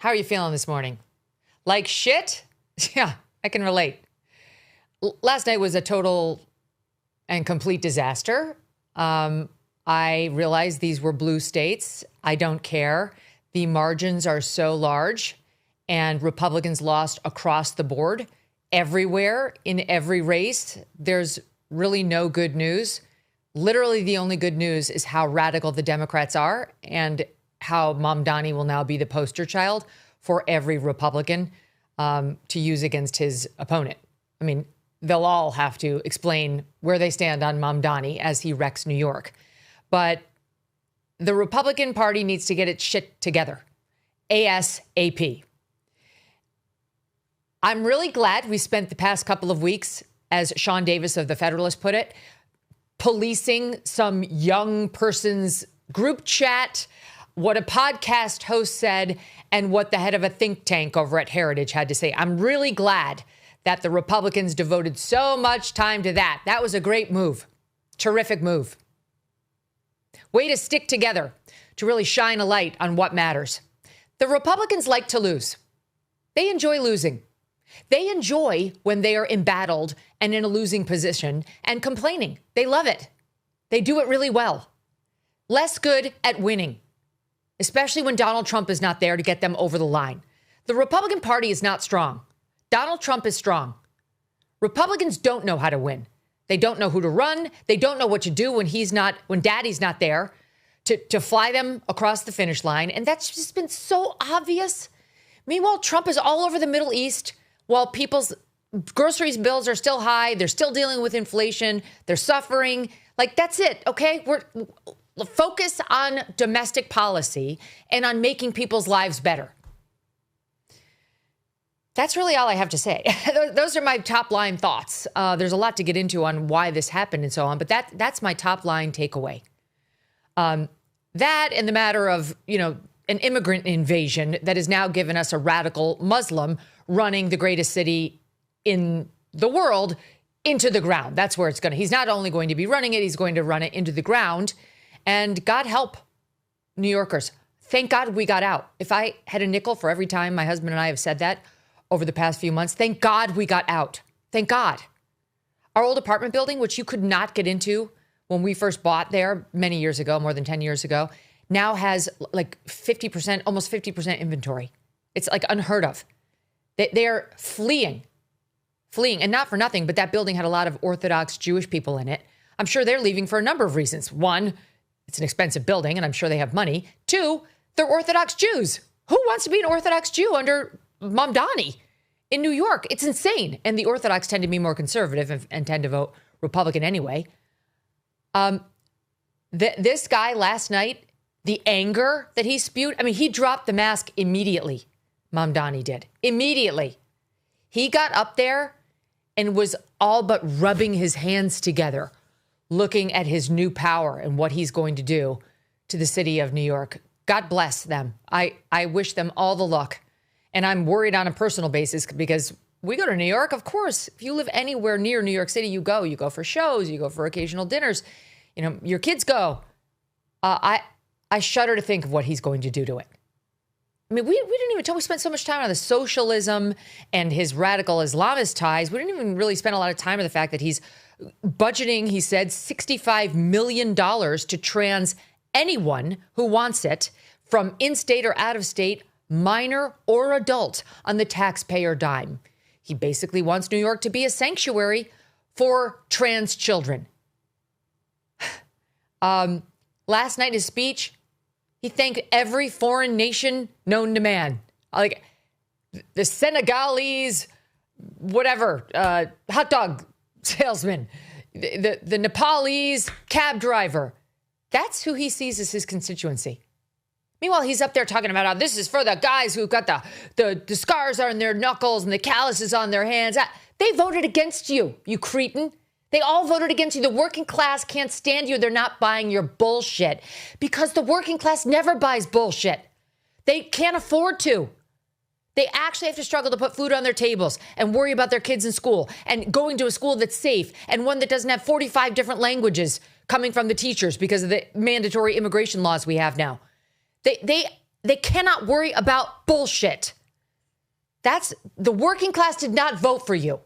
How are you feeling this morning? Like shit? Yeah, I can relate. Last night was a total and complete disaster. I realized these were blue states. I don't care. The margins are so large, and Republicans lost across the board, everywhere, in every race. There's really no good news. Literally, the only good news is how radical the Democrats are and how Mamdani will now be the poster child for every Republican to use against his opponent. I mean, they'll all have to explain where they stand on Mamdani as he wrecks New York. But the Republican Party needs to get its shit together, ASAP. I'm really glad we spent the past couple of weeks, as Sean Davis of The Federalist put it, policing some young person's group chat, what a podcast host said, and what the head of a think tank over at Heritage had to say. I'm really glad that the Republicans devoted so much time to that. That was a great move. Terrific move. Way to stick together, to really shine a light on what matters. The Republicans like to lose. They enjoy losing. They enjoy when they are embattled and in a losing position and complaining. They love it. They do it really well. Less good at winning, especially when Donald Trump is not there to get them over the line. The Republican Party is not strong. Donald Trump is strong. Republicans don't know how to win. They don't know who to run. They don't know what to do when daddy's not there to fly them across the finish line. And that's just been so obvious. Meanwhile, Trump is all over the Middle East while people's groceries bills are still high. They're still dealing with inflation. They're suffering. Like, that's it. Okay. We're focus on domestic policy and on making people's lives better. That's really all I have to say. Those are my top line thoughts. There's a lot to get into on why this happened and so on, but that's my top line takeaway. That and the matter of, an immigrant invasion that has now given us a radical Muslim running the greatest city in the world into the ground. That's where it's going to. He's not only going to be running it, he's going to run it into the ground. And God help New Yorkers. Thank God we got out. If I had a nickel for every time my husband and I have said that over the past few months, thank God we got out. Thank God. Our old apartment building, which you could not get into when we first bought there many years ago, more than 10 years ago, now has like 50%, almost 50% inventory. It's like unheard of. They're fleeing. And not for nothing, but that building had a lot of Orthodox Jewish people in it. I'm sure they're leaving for a number of reasons. One, it's an expensive building, and I'm sure they have money. Two, they're Orthodox Jews. Who wants to be an Orthodox Jew under Mamdani in New York? It's insane. And the Orthodox tend to be more conservative and tend to vote Republican anyway. This guy last night, the anger that he spewed, I mean, he dropped the mask immediately. Mamdani did. Immediately. He got up there and was all but rubbing his hands together, looking at his new power and what he's going to do to the city of New York. God bless them. I wish them all the luck. And I'm worried on a personal basis because we go to New York, of course. If you live anywhere near New York City, you go. You go for shows. You go for occasional dinners. Your kids go. I shudder to think of what he's going to do to it. I mean, we didn't even we spent so much time on the socialism and his radical Islamist ties. We didn't even really spend a lot of time on the fact that he's budgeting, he said, $65 million to trans anyone who wants it from in-state or out-of-state, minor or adult, on the taxpayer dime. He basically wants New York to be a sanctuary for trans children. Last night, his speech, he thanked every foreign nation known to man. Like the Senegalese, whatever, hot dog salesman, the Nepalese cab driver. That's who he sees as his constituency. Meanwhile, he's up there talking about how this is for the guys who've got the scars on their knuckles and the calluses on their hands. They voted against you, you cretin. They all voted against you. The working class can't stand you. They're not buying your bullshit because the working class never buys bullshit. They can't afford to. They actually have to struggle to put food on their tables and worry about their kids in school and going to a school that's safe and one that doesn't have 45 different languages coming from the teachers because of the mandatory immigration laws we have now. They They cannot worry about bullshit. The working class did not vote for you.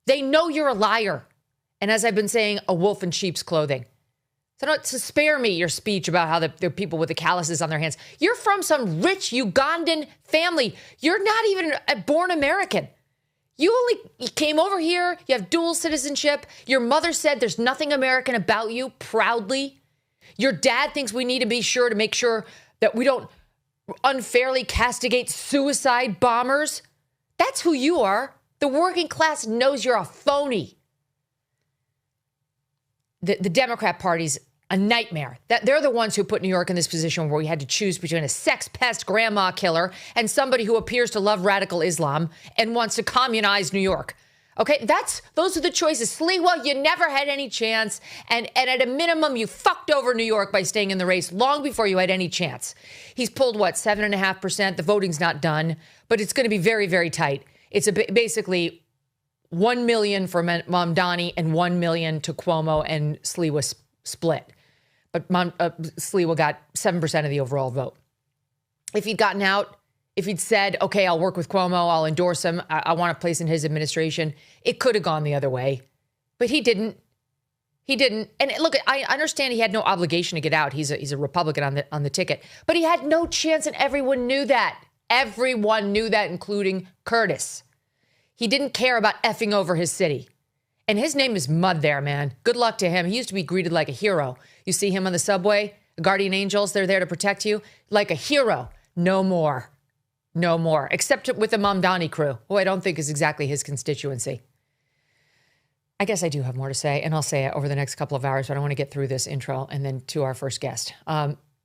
They know you're a liar. And as I've been saying, a wolf in sheep's clothing. So don't to spare me your speech about how the people with the calluses on their hands. You're from some rich Ugandan family. You're not even a born American. You came over here. You have dual citizenship. Your mother said there's nothing American about you, proudly. Your dad thinks we need to be sure to make sure that we don't unfairly castigate suicide bombers. That's who you are. The working class knows you're a phony. The Democrat Party's a nightmare. They're the ones who put New York in this position where we had to choose between a sex pest grandma killer and somebody who appears to love radical Islam and wants to communize New York. Okay, those are the choices. Sliwa, you never had any chance. And at a minimum, you fucked over New York by staying in the race long before you had any chance. He's pulled, 7.5%? The voting's not done, but it's going to be very, very tight. It's basically 1 million for Mamdani and 1 million to Cuomo, and Sliwa split. But Sliwa got 7% of the overall vote. If he'd gotten out, if he'd said, okay, I'll work with Cuomo, I'll endorse him, I want a place in his administration, it could have gone the other way. But he didn't. He didn't. And look, I understand he had no obligation to get out. He's a Republican on the ticket. But he had no chance, and everyone knew that. Everyone knew that, including Curtis. He didn't care about effing over his city. And his name is Mud there, man. Good luck to him. He used to be greeted like a hero. You see him on the subway, guardian angels, they're there to protect you. Like a hero. No more. No more. Except with the Mamdani crew, who I don't think is exactly his constituency. I guess I do have more to say, and I'll say it over the next couple of hours, but I want to get through this intro and then to our first guest.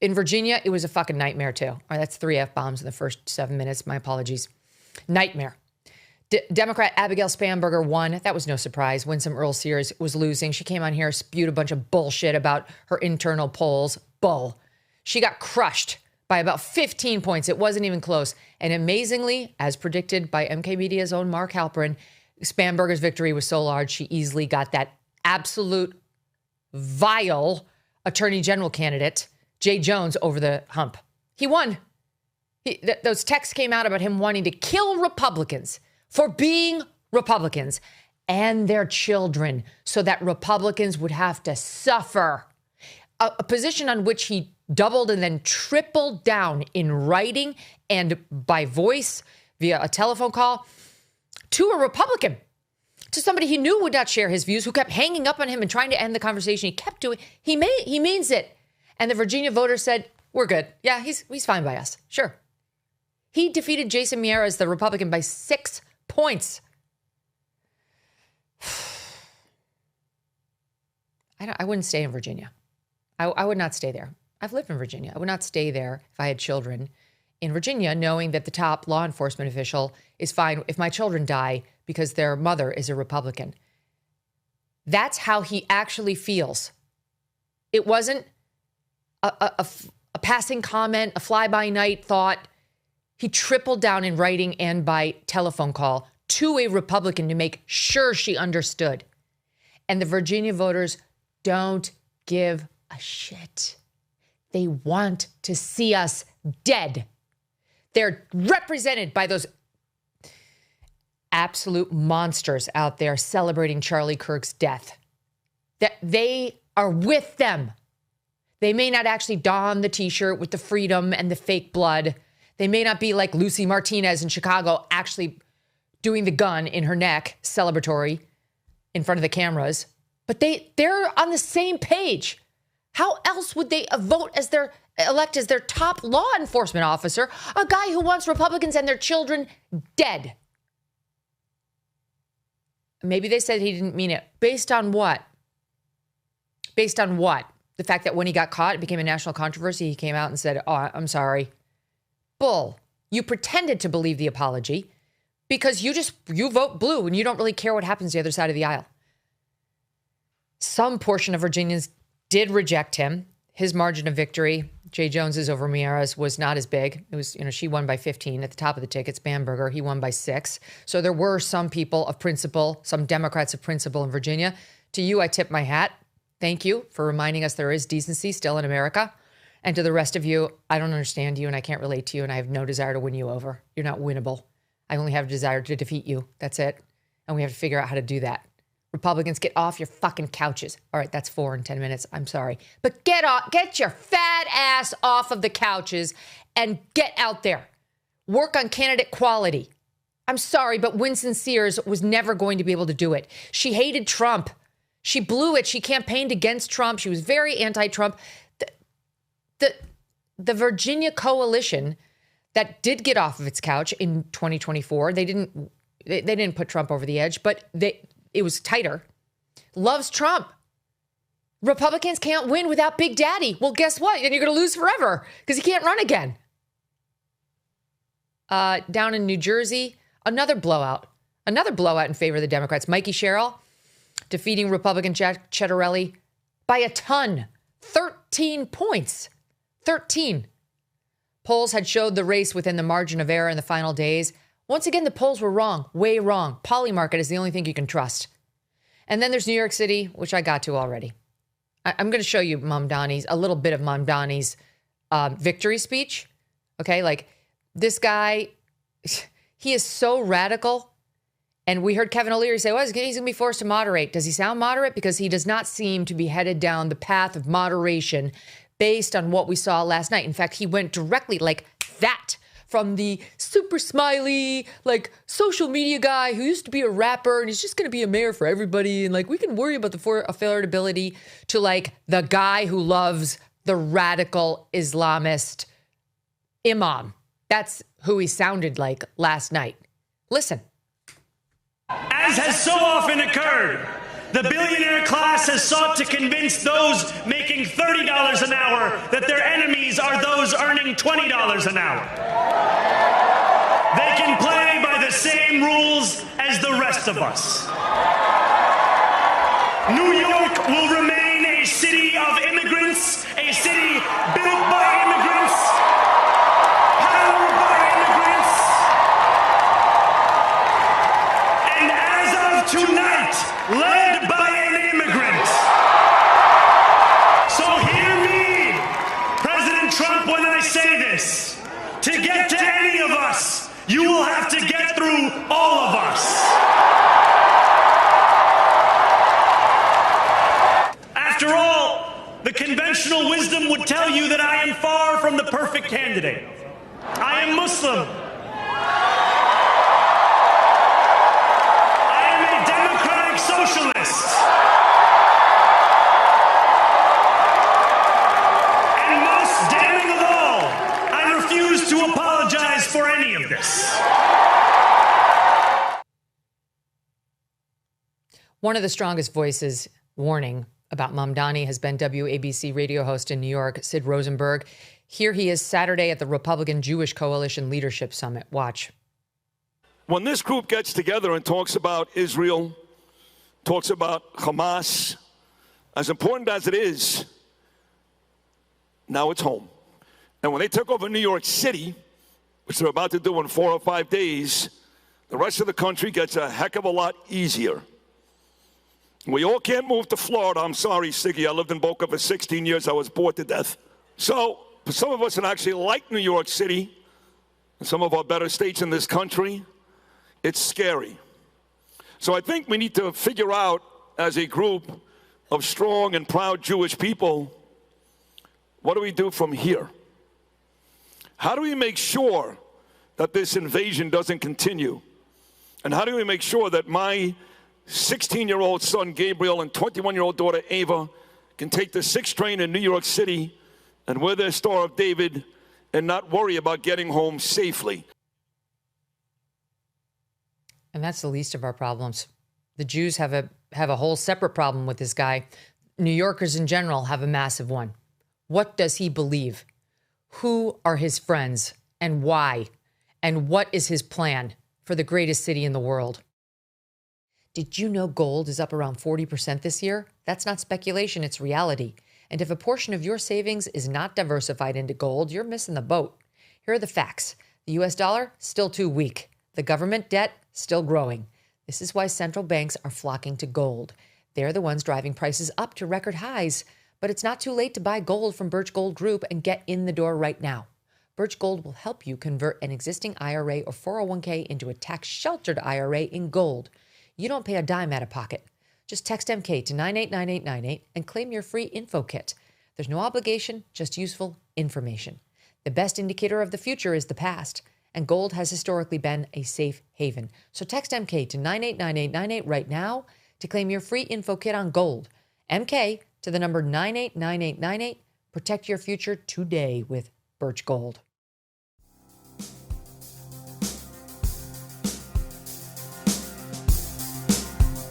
In Virginia, it was a fucking nightmare, too. All right, that's 3 F-bombs in the first 7 minutes. My apologies. Nightmare. Democrat Abigail Spanberger won. That was no surprise. Winsome Earl Sears was losing. She came on here, spewed a bunch of bullshit about her internal polls. Bull. She got crushed by about 15 points. It wasn't even close. And amazingly, as predicted by MK Media's own Mark Halperin, Spanberger's victory was so large, she easily got that absolute vile attorney general candidate, Jay Jones, over the hump. He won. Those texts came out about him wanting to kill Republicans for being Republicans and their children so that Republicans would have to suffer. A position on which he doubled and then tripled down in writing and by voice via a telephone call to a Republican, to somebody he knew would not share his views, who kept hanging up on him and trying to end the conversation. He kept doing, he means it. And the Virginia voters said, we're good. Yeah, he's fine by us. Sure. He defeated Jason Miyares, the Republican, by 6 points. I wouldn't stay in Virginia. I would not stay there. I've lived in Virginia. I would not stay there if I had children in Virginia, knowing that the top law enforcement official is fine if my children die because their mother is a Republican. That's how he actually feels. It wasn't a passing comment, a fly-by-night thought. He tripled down in writing and by telephone call to a Republican to make sure she understood. And the Virginia voters don't give a shit. They want to see us dead. They're represented by those absolute monsters out there celebrating Charlie Kirk's death. That they are with them. They may not actually don the T-shirt with the freedom and the fake blood. They may not be like Lucy Martinez in Chicago, actually doing the gun in her neck, celebratory, in front of the cameras. But they're on the same page. How else would they elect as their top law enforcement officer a guy who wants Republicans and their children dead? Maybe they said he didn't mean it. Based on what? Based on what? The fact that when he got caught, it became a national controversy. He came out and said, oh, I'm sorry. Bull. You pretended to believe the apology because you vote blue and you don't really care what happens to the other side of the aisle. Some portion of Virginians did reject him. His margin of victory, Jay Jones's over Miyares, was not as big. It was, she won by 15 at the top of the ticket. Spanberger, he won by 6. So there were some people of principle, some Democrats of principle in Virginia. To you, I tip my hat. Thank you for reminding us there is decency still in America. And to the rest of you, I don't understand you and I can't relate to you and I have no desire to win you over. You're not winnable. I only have a desire to defeat you. That's it. And we have to figure out how to do that. Republicans, get off your fucking couches. All right, that's 4 in 10 minutes. I'm sorry. But get your fat ass off of the couches and get out there. Work on candidate quality. I'm sorry, but Winston Sears was never going to be able to do it. She hated Trump. She blew it. She campaigned against Trump. She was very anti-Trump. The Virginia coalition that did get off of its couch in 2024, they didn't put Trump over the edge, but it was tighter, loves Trump. Republicans can't win without Big Daddy. Well, guess what? Then you're going to lose forever because he can't run again. Down in New Jersey, another blowout in favor of the Democrats. Mikey Sherrill defeating Republican Jack Ciattarelli by a ton, 13 points. 13. Polls had showed the race within the margin of error in the final days. Once again, the polls were wrong, way wrong. Polymarket is the only thing you can trust. And then there's New York City, which I got to already. I'm going to show you a little bit of Mamdani's victory speech. Okay, like this guy, he is so radical. And we heard Kevin O'Leary say, well, he's going to be forced to moderate. Does he sound moderate? Because he does not seem to be headed down the path of moderation based on what we saw last night. In fact, he went directly like that from the super smiley, like social media guy who used to be a rapper and he's just going to be a mayor for everybody. And like, we can worry about the affordability to like the guy who loves the radical Islamist imam. That's who he sounded like last night. Listen. As has so often occurred, the billionaire class has sought to convince those making $30 an hour that their enemies are those earning $20 an hour. They can play by the same rules as the rest of us. New York will remain a city of immigrants, a city built by immigrants, powered by immigrants. And as of tonight, led by an immigrant. So hear me, President Trump, when I say this. To get to any of us, you will have to get through all of us. After all, the conventional wisdom would tell you that I am far from the perfect candidate. I am Muslim. Socialist. And most damning of all, I refuse to apologize for any of this. One of the strongest voices warning about Mamdani has been WABC radio host in New York, Sid Rosenberg. Here he is Saturday at the Republican Jewish Coalition Leadership Summit. Watch. When this group gets together and talks about Israel, talks about Hamas, as important as it is, now it's home. And when they took over New York City, which they're about to do in 4 or 5 days, the rest of the country gets a heck of a lot easier. We all can't move to Florida. I'm sorry, Siggy. I lived in Boca for 16 years. I was bored to death. So for some of us that actually like New York City, and some of our better states in this country, it's scary. So I think we need to figure out, as a group of strong and proud Jewish people, what do we do from here? How do we make sure that this invasion doesn't continue? And how do we make sure that my 16-year-old son, Gabriel, and 21-year-old daughter, Ava, can take the 6th train in New York City and wear their Star of David and not worry about getting home safely? And that's the least of our problems. The Jews have a whole separate problem with this guy. New Yorkers in general have a massive one. What does he believe? Who are his friends and why? And what is his plan for the greatest city in the world? Did you know gold is up around 40% this year? That's not speculation, it's reality. And if a portion of your savings is not diversified into gold, you're missing the boat. Here are the facts. The US dollar, still too weak. The government debt, still growing. This is why central banks are flocking to gold. They're the ones driving prices up to record highs. But it's not too late to buy gold from Birch Gold Group and get in the door right now. Birch Gold will help you convert an existing IRA or 401k into a tax-sheltered IRA in gold. You don't pay a dime out of pocket. Just text MK to 989898 and claim your free info kit. There's no obligation, just useful information. The best indicator of the future is the past, and gold has historically been a safe haven. So text MK to 989898 right now to claim your free info kit on gold. MK to the number 989898. Protect your future today with Birch Gold.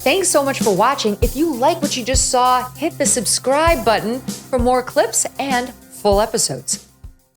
Thanks so much for watching. If you like what you just saw, hit the subscribe button for more clips and full episodes.